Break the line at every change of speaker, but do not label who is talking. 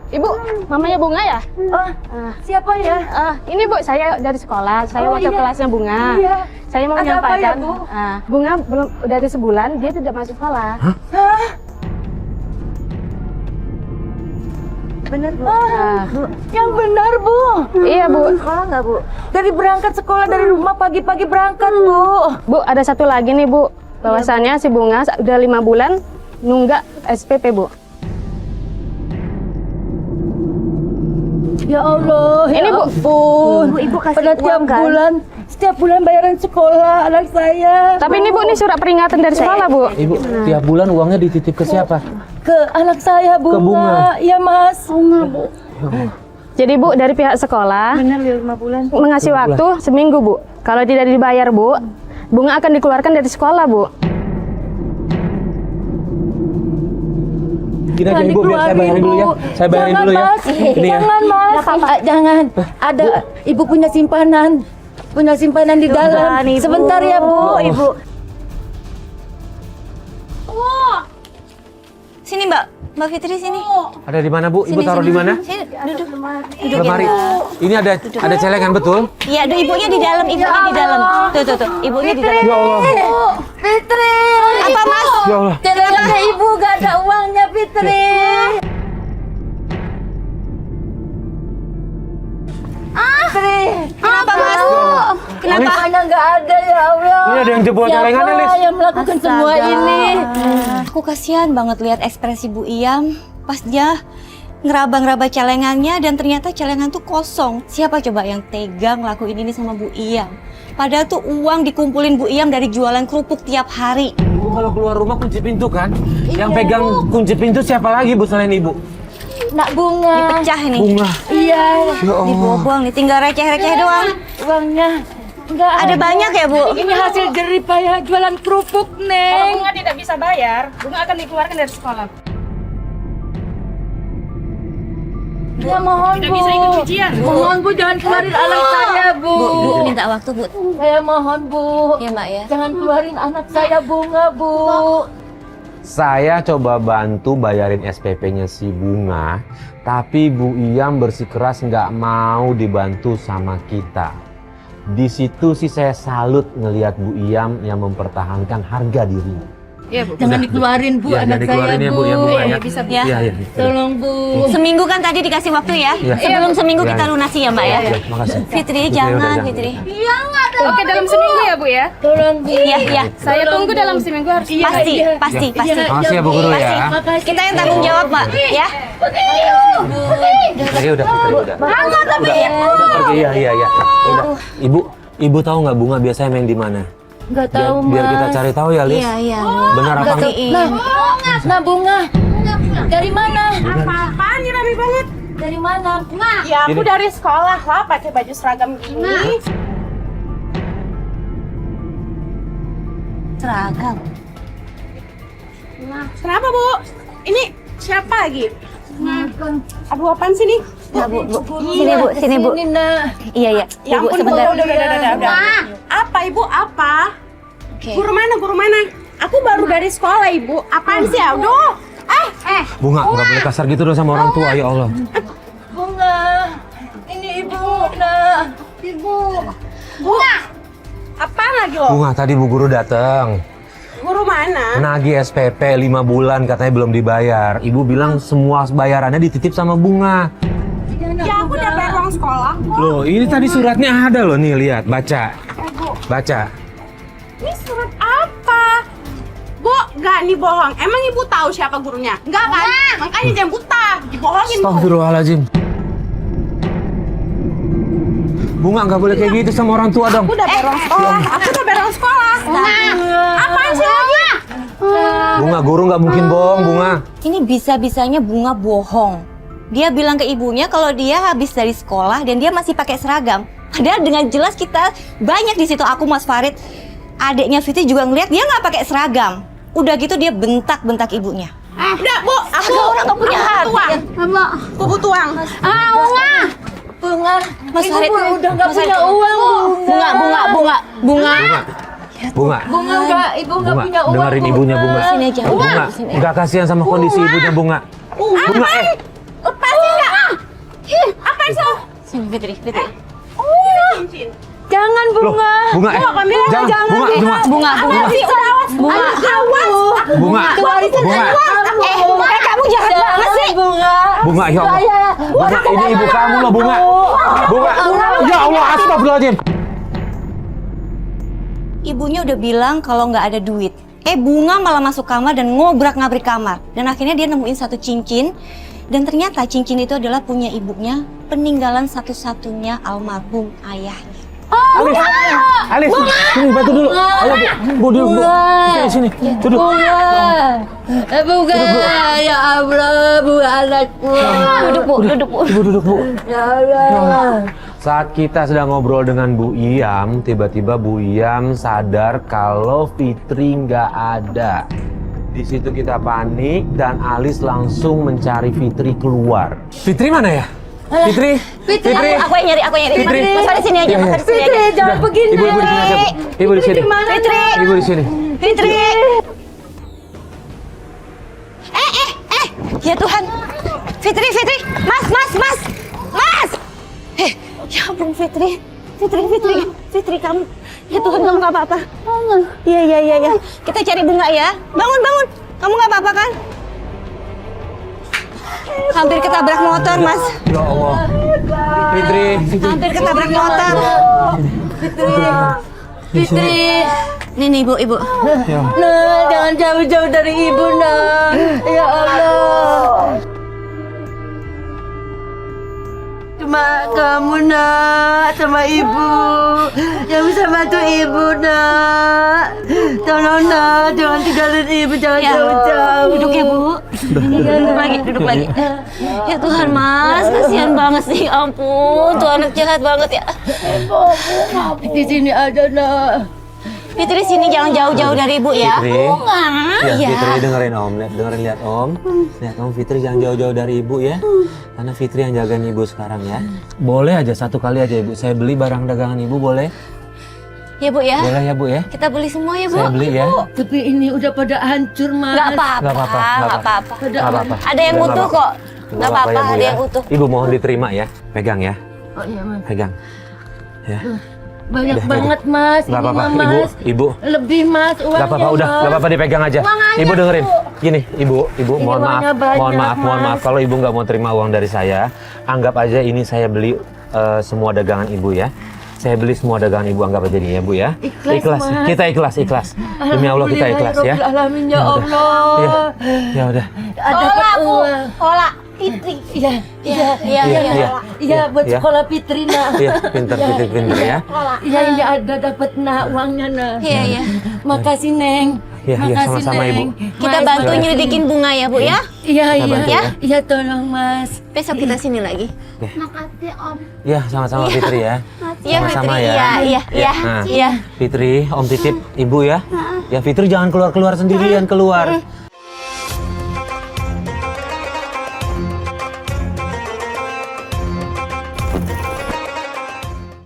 Ibu, mamanya Bunga ya?
Oh, siapa ya?
Ini Bu, saya dari sekolah. Saya waktu
iya.
kelasnya Bunga.
Iya.
Saya mau
Ada apa
menyampaikan.
ya, Bu?
Bunga belum dari sebulan dia tidak masuk sekolah.
Hah? Benar, Bu. Yang benar, Bu.
Iya Bu.
Sekolah nggak, Bu? Dari berangkat sekolah dari rumah pagi-pagi berangkat, Bu.
Bu, ada satu lagi nih Bu. Bahwasannya si Bunga udah 5 bulan nunggak SPP Bu.
Ya Allah,
Ini, Bu.
ampun.
Bu, Ibu kasih
Pada tiap
uang, kan?
bulan, setiap bulan bayaran sekolah anak saya.
Tapi ini Bu, ini surat peringatan dari sekolah Bu.
Ibu, tiap bulan uangnya dititip ke siapa?
Ke anak saya, Bunga.
Ke Bunga.
Iya, Mas. Bunga, Bu.
Jadi Bu, dari pihak sekolah
Benar, 5 bulan.
mengasih waktu seminggu Bu. Kalau tidak dibayar Bu, Bunga akan dikeluarkan dari sekolah Bu.
Gini aja Ibu, biar saya bayarin dulu ya. Saya bayarin
Jangan,
dulu ya.
Mas.
Ini ya.
Jangan, Mas. Jangan. Ada Ibu punya simpanan. Punya simpanan di dalam.
Ibu.
Sebentar ya, Bu.
Ibu. Sini Mbak, Mbak Fitri sini.
Ada di mana Bu? Ibu
Sini,
taruh
sini.
di mana?
Sini, duduk. Duduk
Lemari.
ya.
Ini ada celengan betul?
Iya, ada ibunya di dalam, ibunya di dalam. Tuh, ibunya di dalam.
Ya Allah.
Fitri.
Apa Mas?
Ya Allah.
Celengan Ibu gak ada uangnya, Fitri. Fitri.
Kenapa Mas? Kenapa?
Uangnya gak ada ya Allah.
Ini ada yang jebol celengannya, Lis.
Siapa yang melakukan semua ini?
Aku kasihan banget lihat ekspresi Bu Iyam pas dia ngeraba-ngeraba celengannya dan ternyata celengan tuh kosong. Siapa coba yang tega ngelakuin ini sama Bu Iyam? Padahal tuh uang dikumpulin Bu Iyam dari jualan kerupuk tiap hari.
Ibu kalau keluar rumah kunci pintu kan? Yang pegang kunci pintu siapa lagi Bu selain Ibu?
Nak Bunga.
Dipecah ini.
Bunga.
Iya.
Ya Allah.
Dibuang nih, tinggal receh-receh doang.
Uangnya. Enggak
Ada banyak ya Bu?
Ini hasil jerih payah jualan kerupuk,
Kalau
Neng.
Bunga tidak bisa bayar, Bunga akan dikeluarkan dari sekolah.
Ya mohon,
Tidak
Bu.
bisa ikut ujian.
Mohon, Bu, jangan keluarin anak saya, Bu.
Bu minta waktu Bu.
Saya mohon, Bu.
Ya Mbak ya.
Jangan keluarin anak saya, Bunga, Bu.
Saya coba bantu bayarin SPP-nya si Bunga, tapi Bu Iyam bersikeras nggak mau dibantu sama kita. Di situ sih saya salut ngelihat Bu Iyam yang mempertahankan harga dirinya.
Iya Bu.
Jangan dikeluarin, Bu,
Ya,
anak
jangan dikeluarin
saya,
ya
Bu.
Bu ya Bunga ya.
bisa, Bu.
Ya.
Iya, iya.
Tolong, Bu.
Seminggu kan tadi dikasih waktu ya?
Iya.
Sebelum seminggu
Iya.
kita lunasi ya Mbak ya?
Iya, makasih.
Fitri,
Fitri,
jangan
udah,
Fitri.
Oke, dalam seminggu ya Bu ya?
Tolong, Bu.
Iya, iya.
Saya tunggu dalam seminggu harus
Pasti,
iya.
pasti.
Makasih ya Bu Guru ya.
Makasih.
Kita yang tanggung jawab Mbak, ya?
Ya udah, Fitri udah. Udah pergi, iya. Udah. Ibu tahu nggak Bunga biasanya main di mana?
Enggak
Biar,
tahu, Mas.
biar kita cari tahu ya, Lis.
Iya.
Benar apa enggak?
Nah, Bunga. Dari mana?
Apaan ini rame banget?
Dari mana? Bunga.
Ya aku
Gini.
dari sekolah lah pakai baju seragam gini.
Seragam.
Kenapa Bu? Ini siapa lagi? Aduh apaan sih nih?
Ya, Bu. Sini Bu.
Sini, Nak.
Iya.
Ya
Bu,
ampun Bu,
sebentar.
udah. Apa Ibu, apa?
Oke.
Guru mana? Aku baru dari sekolah Ibu. Apaan sih? Aduh.
Bunga, nggak boleh kasar gitu dong sama orang tua, ya Allah.
Bunga. Ini Ibu, Nak. Ibu.
Bunga. Apaan lagi lo?
Bunga, tadi Bu Guru datang.
Guru mana?
Nagih SPP 5 bulan katanya belum dibayar. Ibu bilang semua bayarannya dititip sama Bunga.
Ya aku udah bayar uang sekolah.
Loh, ini tadi suratnya ada loh nih, lihat, baca. Baca.
Ini surat apa? Bu, nggak nih bohong. Emang Ibu tahu siapa gurunya? Nggak kan? Makanya jangan buta. Dibohongin Bu.
Astagfirullahaladzim. Bunga nggak boleh kayak gitu sama orang tua dong.
Aku udah bayar uang sekolah. Apaan sih lagi?
Bunga, guru nggak mungkin bohong, Bunga.
Ini bisa-bisanya Bunga bohong. Dia bilang ke ibunya kalau dia habis dari sekolah dan dia masih pakai seragam. Padahal dengan jelas kita banyak di situ, aku Mas Farid, adiknya Fitri juga ngeliat dia nggak pakai seragam. Udah gitu dia bentak-bentak ibunya.
Udah Bu, aku
orang nggak punya hati.
Aku butuh uang.
Bunga.
Mas
Ibu
Farid,
udah nggak
Mas
punya
Farid.
uang, Bunga.
Bunga.
Bunga nggak, Ibu nggak
Bunga,
punya uang.
dengerin ibunya, Bunga.
Sini aja.
Bunga, nggak kasihan sama kondisi ibunya, Bunga. Bunga,
Lepasin nggak?
Sini Fitri, Fitri.
Cincin.
Jangan bunga.
Bunga, jangan, bunga.
Bunga.
Bunga.
Bunga.
Itu warisan
Bunga.
aku.
Kamu jahat banget sih.
Bunga.
Bunga, ya Allah.
Saya.
Bunga, ini ibu kamu loh, Bunga. Bunga. Ya Allah, astagfirullahaladzim.
Ibunya udah bilang kalau nggak ada duit. Bunga malah masuk kamar dan ngobrak-ngabrik kamar. Dan akhirnya dia nemuin satu cincin. Dan ternyata cincin itu adalah punya ibunya, peninggalan satu-satunya almarhum ayahnya.
Alis, sini bantu dulu. Ayo, Bu, duduk, Bu. Sini, duduk.
Bunga. Ya Allah, bunga anakku.
Duduk Bu, duduk Bu.
Ibu duduk, Bu.
Ya Allah.
Saat kita sedang ngobrol dengan Bu Iyam, tiba-tiba Bu Iyam sadar kalau Fitri nggak ada. Di situ kita panik dan Alis langsung mencari Fitri keluar. Fitri mana ya? Fitri, Fitri.
Aku yang nyari, aku yang nyari.
Fitri.
Mas Farid sini aja,
Iya,
Mas
iya.
Farid sini aja.
Fitri, jangan begini.
Ibu di sini aja, Bu. Ibu di sini.
Fitri.
Ibu di sini.
Fitri. Ya Tuhan. Fitri, Fitri. Mas. Ya ampun Fitri. Fitri kamu. Ya Tuhan, kamu nggak apa-apa. Iya. Kita cari Bunga ya. Bangun. Kamu nggak apa-apa kan? Hampir ketabrak motor, Mas.
Ya Allah. Fitri.
Hampir ketabrak motor.
Fitri.
Nih, Ibu.
Ya.
Nah, jangan jauh-jauh dari ibu, nah. Ya Allah. Cuma kamu, nak, sama ibu yang bisa bantu ibu, nak. Tolong, nak, jangan tinggalin ibu, jangan
Ya.
jauh-jauh.
Duduk ya, Bu. Duduk lagi. Ya Tuhan, Mas, kasihan banget sih. Ampun, tuh anak jahat banget ya.
Di sini ada, nak.
Fitri sini jangan jauh-jauh dari Ibu ya.
Fitri.
Bunga.
Ya, Fitri dengerin Om, lihat Om. Lihat Om, Fitri jangan jauh-jauh dari Ibu ya. Karena Fitri yang jagain Ibu sekarang ya. Boleh aja satu kali aja Ibu. Saya beli barang dagangan Ibu boleh?
Ya Bu ya.
Boleh ya Bu ya?
Kita beli semua ya Bu.
Saya beli ya.
Tapi ini udah pada hancur, Mas.
Nggak apa-apa.
Nggak apa-apa.
Nggak apa-apa. Ada yang
Nggak
utuh
apa-apa.
kok. Nggak apa-apa,
ya, Bu,
ada
ya.
yang utuh.
Ibu mohon diterima ya. Pegang ya.
Oh iya, Mas.
Pegang. Ya.
Banyak
Udah,
banget, Mas.
Nggak
Ini
apa-apa.
mah, Mas.
Ibu.
Lebih, Mas, uangnya,
Gak apa-apa, udah,
Mas.
gak apa-apa dipegang aja. Ibu dengerin, gini, ibu, mohon maaf,
uangnya banyak,
mohon maaf.
Mas.
Kalau ibu nggak mau terima uang dari saya, anggap aja ini saya beli semua dagangan ibu ya. Saya beli semua dagangan ibu, anggap aja ini ya bu ya.
Ikhlas, Mas.
Kita ikhlas. Demi Allah kita ikhlas ya.
Alhamdulillahirobbilalamin, ya
udah.
Allah.
Ya udah.
Dapat uang.
Pola Fitri.
Iya. Iya, buat
Iya.
sekolah Fitri, nak.
Iya, pintar ya.
Iya, ini ada dapat, nak, uangnya, nak.
Iya.
Makasih, Neng.
Iya,
Makasih,
sama-sama, Ibu.
Neng.
Kita
Mas,
bantu
makasih.
nyelidikin Bunga ya Bu ya.
Iya,
Kita bantu ya.
Iya, tolong, Mas.
Besok kita sini lagi.
Iya, sama-sama Fitri ya.
Iya
Sama-sama
Fitri.
ya.
Iya.
Nah,
Iya.
Fitri, Om titip ibu ya. Ya Fitri jangan keluar-keluar sendirian keluar.